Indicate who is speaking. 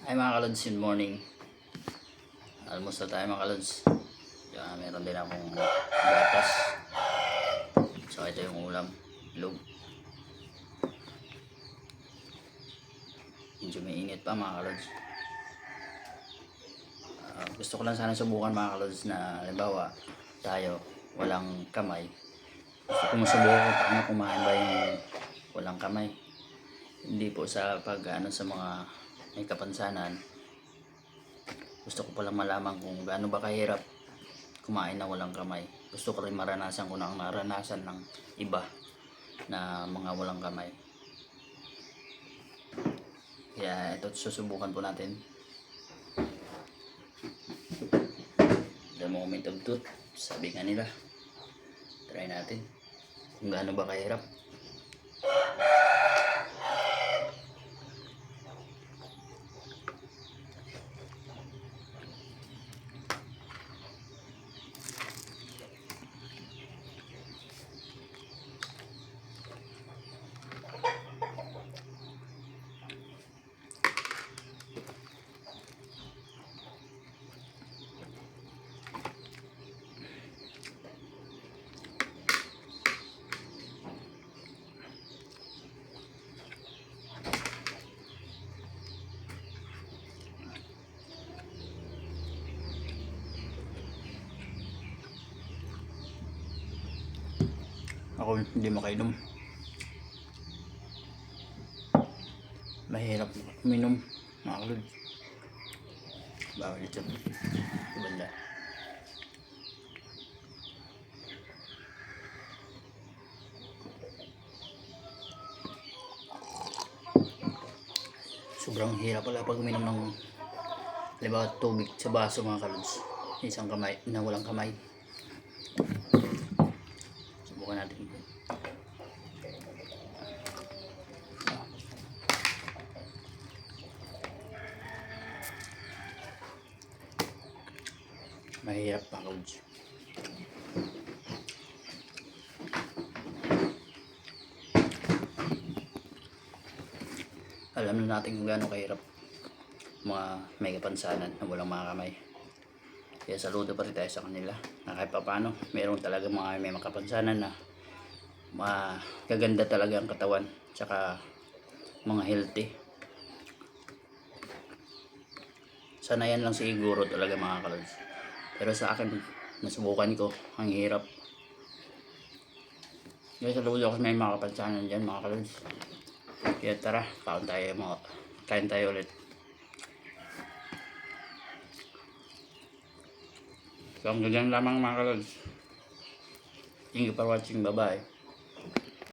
Speaker 1: Ay mga kalods, good morning. Almusal tayo mga kalods. Meron din akong gatas. So ito yung ulam, log. Medyo may init pa mga kalods. Gusto ko lang sana subukan mga kalods na halimbawa tayo walang kamay. Gusto ko masubukan kung paano kumain ba yung walang kamay. Hindi po sa sa mga may kapansanan. Gusto ko palang malaman kung gaano ba kahirap kumain na walang kamay. Gusto ko rin maranasan ko na ang naranasan ng iba na mga walang kamay. Kaya ito susubukan po natin. The moment of truth, sabi nga nila. Try natin kung gaano ba kahirap. Ako hindi makainom. Mahirap uminom mga kalods. Bawal ito. Banda. Sobrang hirap pala pag uminom ng halimbawa tubig sa baso mga kalods. Isang kamay na walang kamay. Subukan natin. Mahirap mga kalods. Alam na natin kung gaano kahirap mga may kapansanan na walang mga kamay. Kaya saludo pa rin tayo sa kanila na kahit pa paano meron talaga mga may makapansanan na magaganda talaga ang katawan tsaka mga healthy. Sanayan lang siguro talaga mga kalods. Pero sa akin nasubukan ko, ang hirap. Kaya saludo ako sa may mga kapansanan dyan mga kalods. Kaya tara, kain tayo ulit. So hanggang lamang mga kalods. Thank you for watching. Bye bye.